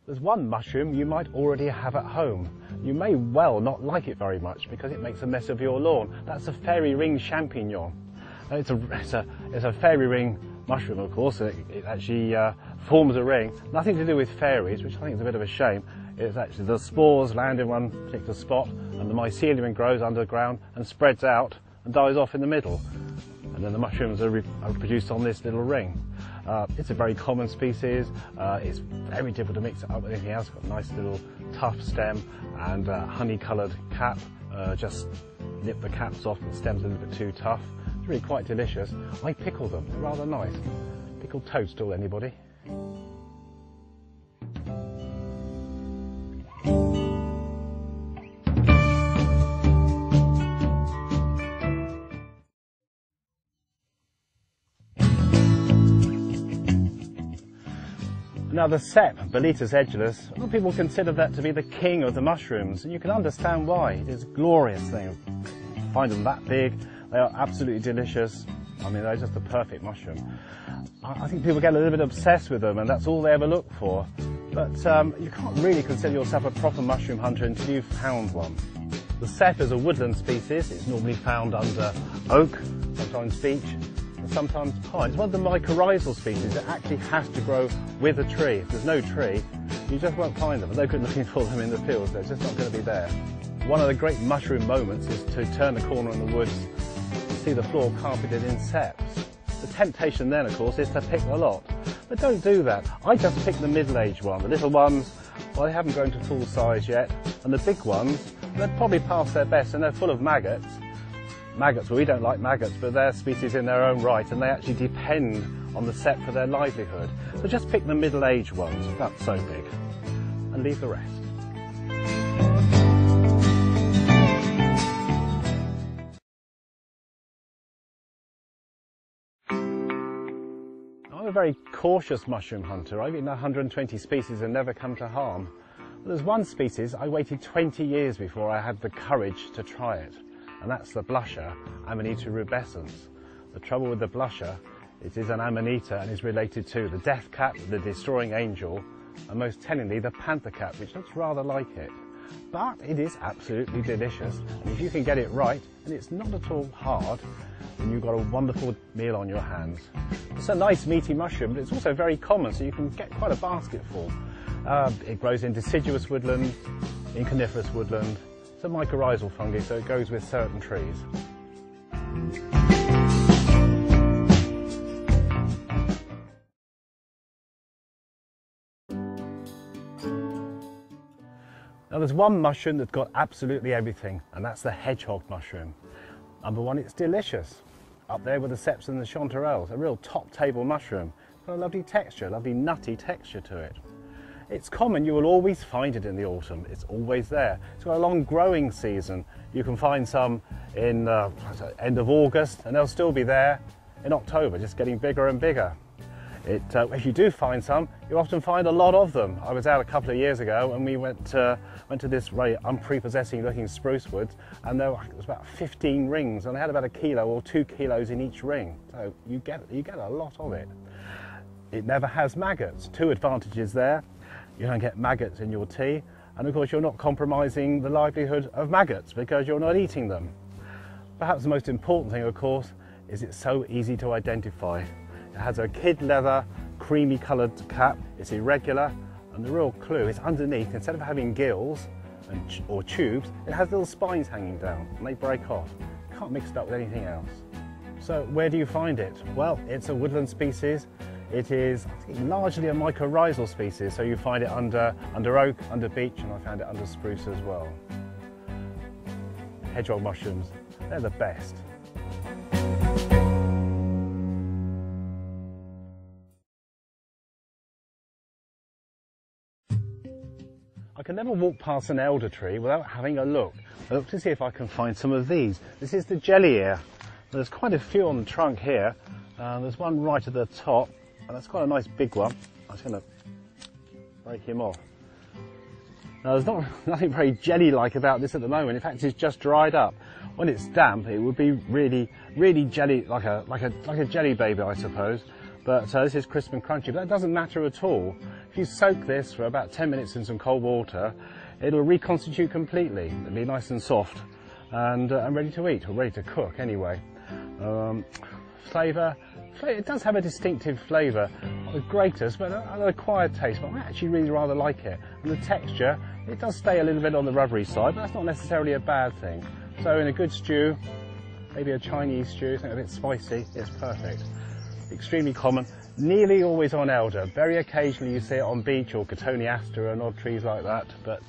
There's one mushroom you might already have at home. You may well not like it very much because it makes a mess of your lawn. That's a fairy ring champignon. It's a fairy ring mushroom, of course. It actually forms a ring. Nothing to do with fairies, which I think is a bit of a shame. It's actually the spores land in one particular spot and the mycelium grows underground and spreads out and dies off in the middle. And then the mushrooms are produced on this little ring. It's a very common species. It's very difficult to mix it up with anything else. It's got a nice little tough stem and honey-coloured cap. Just nip the caps off, the stem's a little bit too tough. It's really quite delicious. I pickle them, they're rather nice. Pickled toadstool, anybody? Now the sep, Boletus edulis, a lot of people consider that to be the king of the mushrooms, and you can understand why. It is a glorious thing. You find them that big, they are absolutely delicious. I mean, they're just the perfect mushroom. I think people get a little bit obsessed with them, and that's all they ever look for. But you can't really consider yourself a proper mushroom hunter until you've found one. The sep is a woodland species. It's normally found under oak, sometimes beech, sometimes pine. It's one of the mycorrhizal species that actually has to grow with a tree. If there's no tree, you just won't find them. There's no good looking for them in the fields. They're just not going to be there. One of the great mushroom moments is to turn the corner in the woods and see the floor carpeted in seps. The temptation then, of course, is to pick a lot. But don't do that. I just pick the middle-aged one. The little ones, well, they haven't grown to full size yet. And the big ones, they're probably past their best and they're full of maggots. Maggots, well, we don't like maggots, but they're species in their own right, and they actually depend on the sep for their livelihood. So just pick the middle-aged ones, about so big, and leave the rest. I'm a very cautious mushroom hunter. I've eaten 120 species and never come to harm. But there's one species I waited 20 years before I had the courage to try it. And that's the blusher, Amanita rubescens. The trouble with the blusher, it is an amanita and is related to the death cap, the destroying angel, and most tellingly the panther cap, which looks rather like it. But it is absolutely delicious, and if you can get it right, and it's not at all hard, then you've got a wonderful meal on your hands. It's a nice meaty mushroom, but it's also very common, so you can get quite a basketful. It grows in deciduous woodland, in coniferous woodland. It's a mycorrhizal fungi, so it goes with certain trees. Now there's one mushroom that's got absolutely everything, and that's the hedgehog mushroom. Number one, it's delicious. Up there with the seps and the chanterelles, a real top table mushroom. It's got a lovely texture, lovely nutty texture to it. It's common, you will always find it in the autumn, it's always there. It's got a long growing season. You can find some in end of August and they'll still be there in October, just getting bigger and bigger. If you do find some, you often find a lot of them. I was out a couple of years ago and we went to this very unprepossessing looking spruce woods, and there was about 15 rings and they had about 1 kilo or 2 kilos in each ring. So you get a lot of it. It never has maggots. 2 advantages there. You don't get maggots in your tea, and of course you're not compromising the livelihood of maggots because you're not eating them. Perhaps the most important thing, of course, is it's so easy to identify. It has a kid leather, creamy coloured cap, it's irregular, and the real clue is underneath, instead of having gills or tubes, it has little spines hanging down and they break off. You can't mix it up with anything else. So where do you find it? Well, it's a woodland species. It is, I think, largely a mycorrhizal species, so you find it under oak, under beech, and I found it under spruce as well. Hedgehog mushrooms, they're the best. I can never walk past an elder tree without having a look. I look to see if I can find some of these. This is the jelly ear. There's quite a few on the trunk here. There's one right at the top. And that's quite a nice big one. I'm just going to break him off. Now there's nothing very jelly-like about this at the moment. In fact, it's just dried up. When it's damp, it would be really jelly, like a jelly baby, I suppose. but this is crisp and crunchy, but that doesn't matter at all. If you soak this for about 10 minutes in some cold water, it'll reconstitute completely. It'll be nice and soft and ready to eat, or ready to cook anyway. Flavour, it does have a distinctive flavour, not the greatest, but an acquired taste, but I actually really rather like it. And the texture, it does stay a little bit on the rubbery side, but that's not necessarily a bad thing. So in a good stew, maybe a Chinese stew, something a bit spicy, it's perfect. Extremely common, nearly always on elder. Very occasionally you see it on beech or cotoneaster and odd trees like that, but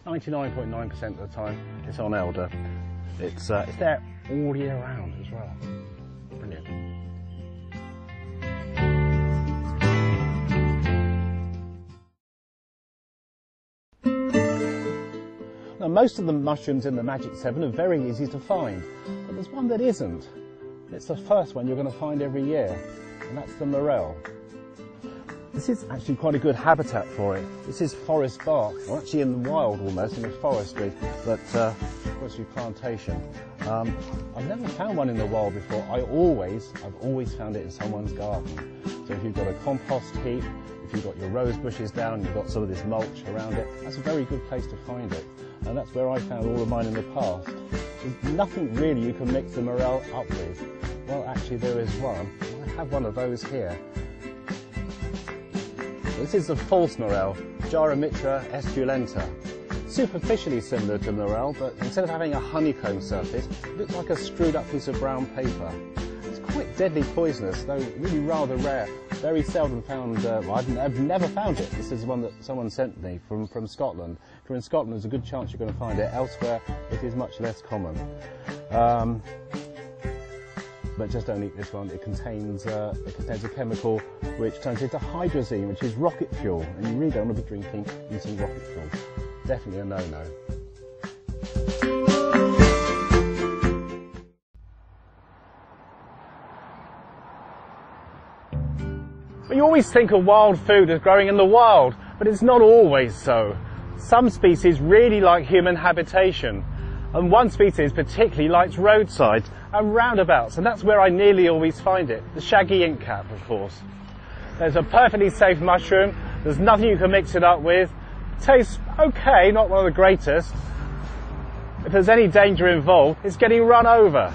99.9% of the time it's on elder. It's there all year round as well. Brilliant. Now, most of the mushrooms in the Magic 7 are very easy to find, but there's one that isn't. It's the first one you're going to find every year, and that's the morel. This is actually quite a good habitat for it. This is forest bark, or actually in the wild almost, in the forestry, but forestry plantation. I've never found one in the wild before. I've always found it in someone's garden. So if you've got a compost heap, if you've got your rose bushes down, you've got some of this mulch around it, that's a very good place to find it. And that's where I found all of mine in the past. There's nothing really you can mix the morel up with. Well, actually there is one. I have one of those here. This is the false morel, Gyrometra esculenta. Superficially similar to morel, but instead of having a honeycomb surface, it looks like a screwed up piece of brown paper. It's quite deadly poisonous, though really rather rare. Very seldom found, I've never found it. This is one that someone sent me from Scotland. If you're in Scotland, there's a good chance you're going to find it. Elsewhere, it is much less common. But just don't eat this one. It contains a chemical which turns into hydrazine, which is rocket fuel, and you really don't want to be drinking using rocket fuel. Definitely a no-no. But you always think of wild food as growing in the wild, but it's not always so. Some species really like human habitation, and one species particularly likes roadsides and roundabouts, and that's where I nearly always find it, the shaggy inkcap, of course. There's a perfectly safe mushroom, there's nothing you can mix it up with, tastes okay, not one of the greatest. If there's any danger involved, it's getting run over.